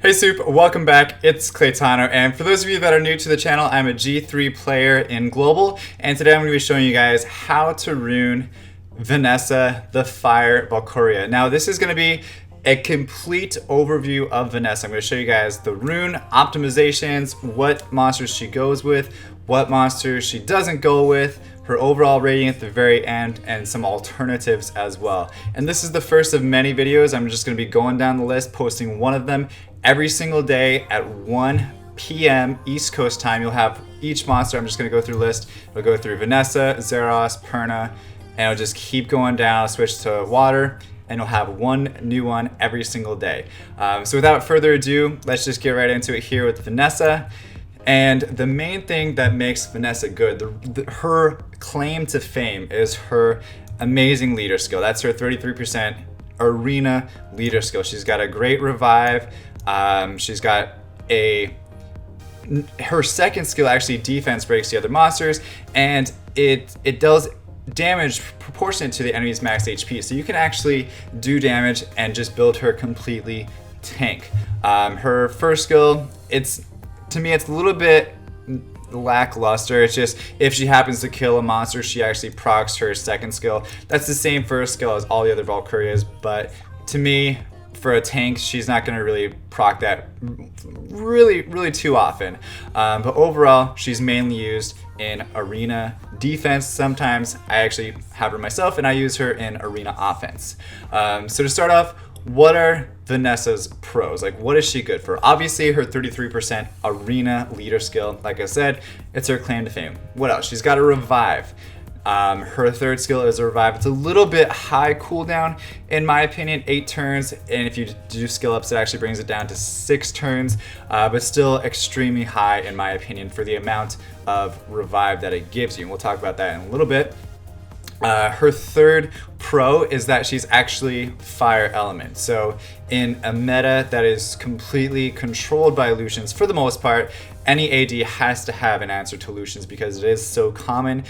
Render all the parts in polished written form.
Hey Soup, welcome back. It's Claytano, and for those of you that are new to the channel, I'm a G3 player in Global, and today I'm going to be showing you guys how to rune Vanessa, the Fire Valkyria. Now this is going to be a complete overview of Vanessa. I'm going to show you guys the rune optimizations, what monsters she goes with, what monsters she doesn't go with, her overall rating at the very end, and some alternatives as well. And this is the first of many videos. I'm just going to be going down the list, posting one of them every single day at 1 p.m. East Coast time. You'll have each monster. I'm just going to go through the list. We'll go through Vanessa, Zeros, Perna, and I'll just keep going down. I'll switch to water, and you'll have one new one every single day. So without further ado, let's just get right into it here with Vanessa. And the main thing that makes Vanessa good, her claim to fame is her amazing leader skill. That's her 33% arena leader skill. She's got a great revive. She's got her second skill actually defense breaks the other monsters, and it does damage proportionate to the enemy's max HP. So you can actually do damage and just build her completely tank. Her first skill, to me, it's a little bit lackluster. It's just if she happens to kill a monster, she actually procs her second skill. That's the same first skill as all the other Valkyrias, but to me, for a tank, she's not going to really proc that really too often. But overall, she's mainly used in arena defense. Sometimes I actually have her myself, and I use her in arena offense. So to start off, what are Vanessa's pros? Like, what is she good for? Obviously, her 33% arena leader skill. Like I said, it's her claim to fame. What else? She's got a revive. Her third skill is a revive. It's a little bit high cooldown, in my opinion, 8 turns. And if you do skill ups, it actually brings it down to 6 turns, but still extremely high, in my opinion, for the amount of revive that it gives you. And we'll talk about that in a little bit. Her third pro is that she's actually fire element. So in a meta that is completely controlled by illusions, for the most part, any AD has to have an answer to illusions because it is so common.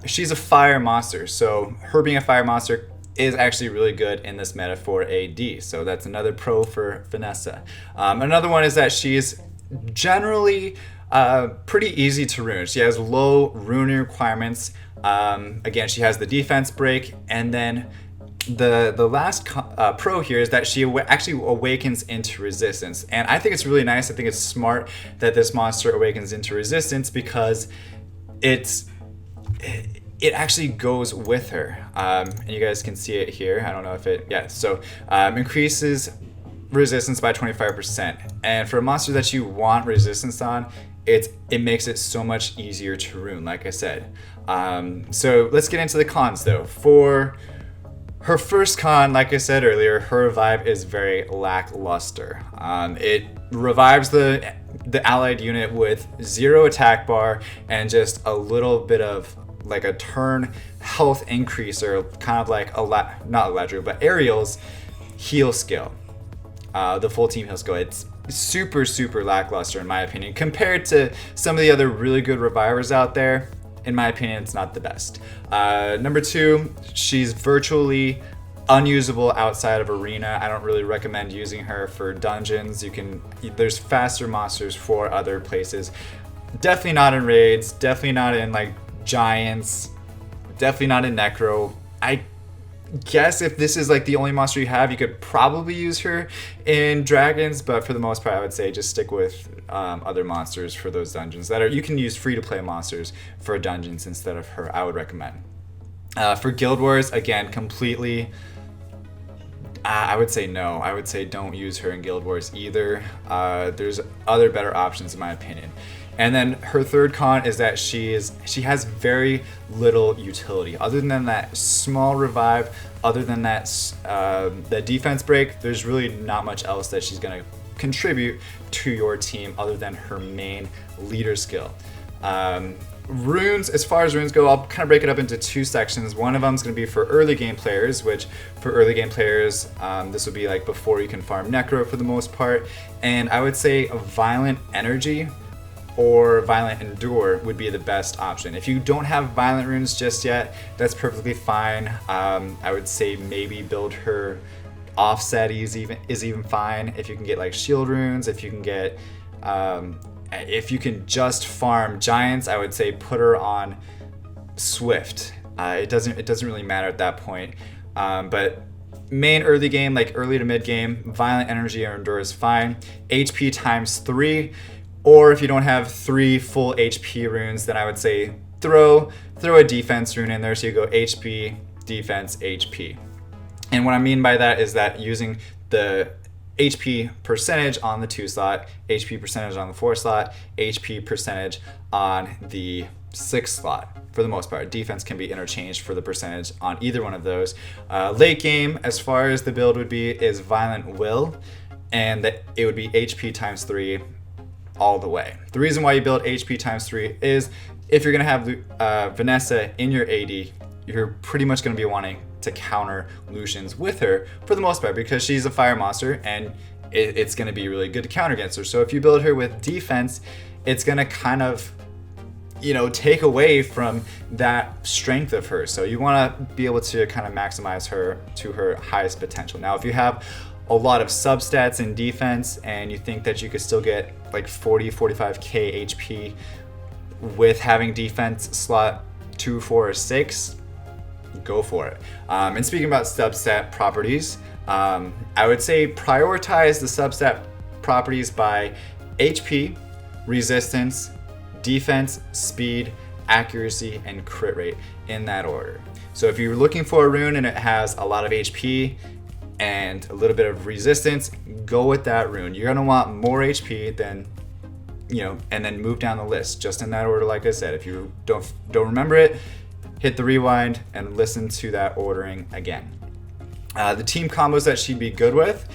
She's a fire monster, so her being a fire monster is actually really good in this meta for AD. So that's another pro for Vanessa. Another one is that she's generally pretty easy to rune. She has low rune requirements. Again, she has the defense break, and then the last pro here is that she actually awakens into resistance. And I think it's really nice. I think it's smart that this monster awakens into resistance because it actually goes with her. And you guys can see it here. I don't know if so increases resistance by 25%. And for a monster that you want resistance on, it makes it so much easier to rune, like I said. So let's get into the cons though. For her first con, like I said earlier, her revive is very lackluster. It revives the allied unit with 0 attack bar and just a little bit of like a turn health increase, or kind of like not Eladriel, but Ariel's heal skill. The full team heal skill. It's super lackluster in my opinion compared to some of the other really good revivers out there. In my opinion, it's not the best. Number 2, she's virtually unusable outside of arena. I don't really recommend using her for dungeons. There's faster monsters for other places. Definitely not in raids, definitely not in like giants, definitely not in necro. I guess if this is like the only monster you have, you could probably use her in dragons, but for the most part I would say just stick with other monsters for those dungeons you can use free to play monsters for dungeons instead of her. I would recommend. For Guild Wars, again, completely I would say no. I would say don't use her in Guild Wars either. There's other better options in my opinion. And then her third con is that she has very little utility. Other than that small revive, other than that the defense break, there's really not much else that she's gonna contribute to your team other than her main leader skill. Runes, as far as runes go, I'll kind of break it up into 2 sections. One of them is going to be for early game players, which for early game players, this would be like before you can farm Necro for the most part. And I would say a Violent Energy or Violent Endure would be the best option. If you don't have Violent runes just yet, that's perfectly fine. I would say maybe build her offset is even fine. If you can get like shield runes, if you can get if you can just farm giants, I would say put her on Swift. It doesn't really matter at that point. But main early game, like early to mid game, violent energy or endure is fine. HP times 3, or if you don't have 3 full HP runes, then I would say throw a defense rune in there. So you go HP, defense, HP. And what I mean by that is that using the HP percentage on the 2 slot, HP percentage on the 4 slot, HP percentage on the 6 slot. For the most part, defense can be interchanged for the percentage on either one of those. Late game, as far as the build would be, is Violent Will, and that it would be HP times 3 all the way. The reason why you build HP times 3 is if you're going to have Vanessa in your AD, you're pretty much going to be wanting to counter Lucians with her for the most part, because she's a fire monster and it's going to be really good to counter against her. So if you build her with defense, it's going to kind of, you know, take away from that strength of hers. So you want to be able to kind of maximize her to her highest potential. Now, if you have a lot of substats in defense and you think that you could still get like 45k HP with having defense slot 2, 4, or 6, go for it. And speaking about substat properties, I would say prioritize the substat properties by HP, resistance, defense, speed, accuracy, and crit rate in that order. So if you're looking for a rune and it has a lot of HP and a little bit of resistance, go with that rune. You're gonna want more HP than, you know, and then move down the list just in that order. Like I said, if you don't remember it, hit the rewind and listen to that ordering again. The team combos that she'd be good with,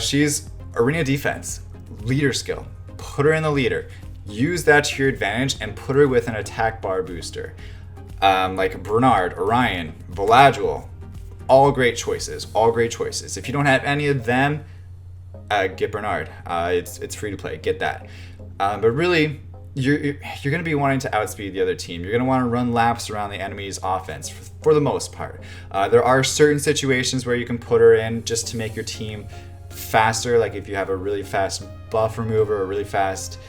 she's arena defense, leader skill. Put her in the leader. Use that to your advantage and put her with an attack bar booster. Like Bernard, Orion, Valadril, all great choices, all great choices. If you don't have any of them, get Bernard. It's free to play, get that. But really, you're going to be wanting to outspeed the other team. You're going to want to run laps around the enemy's offense for the most part. There are certain situations where you can put her in just to make your team faster. Like if you have a really fast buff remover or really fast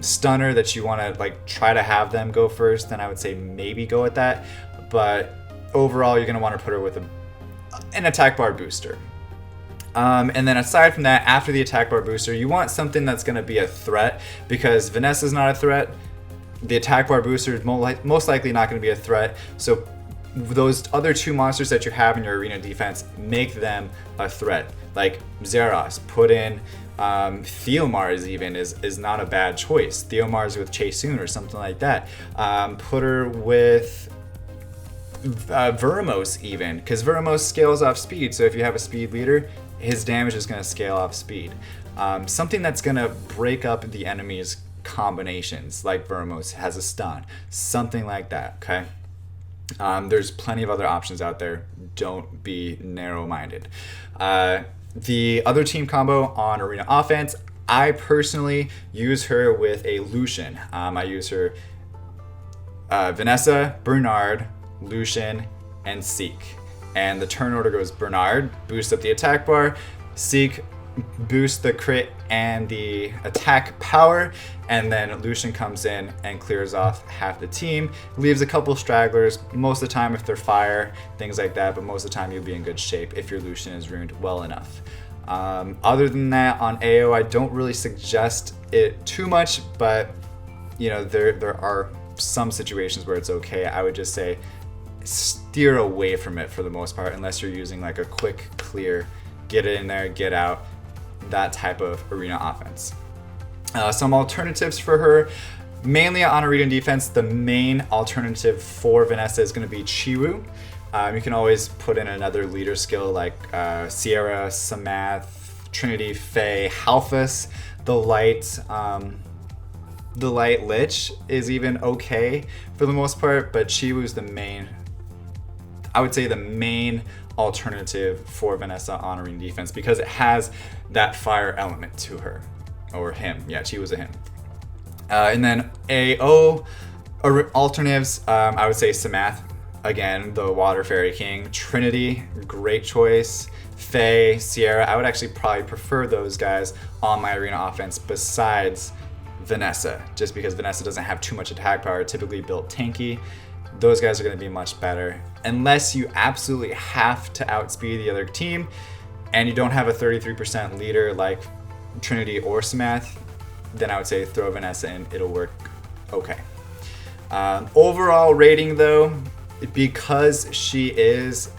stunner that you want to like try to have them go first, then I would say maybe go with that. But overall, you're going to want to put her with an attack bar booster. And then aside from that, after the attack bar booster, you want something that's going to be a threat, because Vanessa's not a threat. The attack bar booster is most likely not going to be a threat. So those other 2 monsters that you have in your arena defense, make them a threat. Like Zeros, put in Theomars even is not a bad choice. Theomars with Chaesoon or something like that. Put her with Vermos even, because Vermos scales off speed. So if you have a speed leader, his damage is going to scale off speed. Something that's going to break up the enemy's combinations, like Vermos has a stun, something like that, okay? There's plenty of other options out there. Don't be narrow-minded. The other team combo on arena offense, I personally use her with a Lucian. I use her Vanessa, Bernard, Lucian, and Seek. And the turn order goes Bernard, boost up the attack bar, Seek, boost the crit and the attack power, and then Lucian comes in and clears off half the team, leaves a couple stragglers, most of the time if they're fire, things like that, but most of the time you'll be in good shape if your Lucian is runed well enough. Other than that, on AO, I don't really suggest it too much, but you know, there are some situations where it's okay. I would just say steer away from it for the most part, unless you're using like a quick clear, get it in there, get out, that type of arena offense. Some alternatives for her, mainly on arena defense, the main alternative for Vanessa is going to be Chiwu. You can always put in another leader skill like Sierra, Samath, Trinity, Faye, Halphus. The light Lich is even okay for the most part, but Chiwu's the main, I would say the main alternative for Vanessa on arena defense, because it has that fire element to her, or him. Yeah, she was a him. And then AO alternatives, I would say Samath, again, the Water Fairy King. Trinity, great choice. Faye, Sierra, I would actually probably prefer those guys on my arena offense besides Vanessa, just because Vanessa doesn't have too much attack power, typically built tanky. Those guys are going to be much better. Unless you absolutely have to outspeed the other team and you don't have a 33% leader like Trinity or Samath, then I would say throw Vanessa in, it'll work okay. Overall rating though, because she is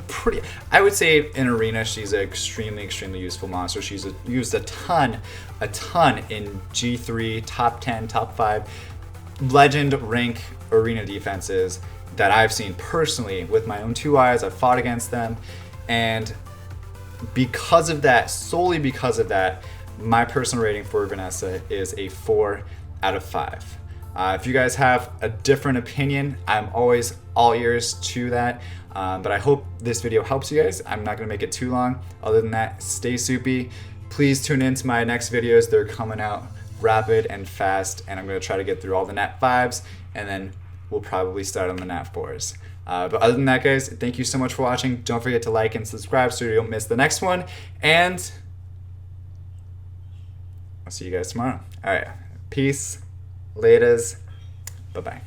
pretty, I would say in arena she's an extremely useful monster. She's used a ton in G3, top 10, top 5 legend rank arena defenses that I've seen personally with my own 2 eyes. I've fought against them, and because of that, solely because of that, my personal rating for Vanessa is a 4 out of 5. If you guys have a different opinion, I'm always all ears to that. But I hope this video helps you guys. I'm not going to make it too long. Other than that, stay soupy. Please tune in to my next videos. They're coming out rapid and fast, and I'm going to try to get through all the Nat 5s, and then we'll probably start on the Nat 4s. But other than that, guys, thank you so much for watching. Don't forget to like and subscribe so you don't miss the next one. And I'll see you guys tomorrow. All right. Peace. Laters. Bye-bye.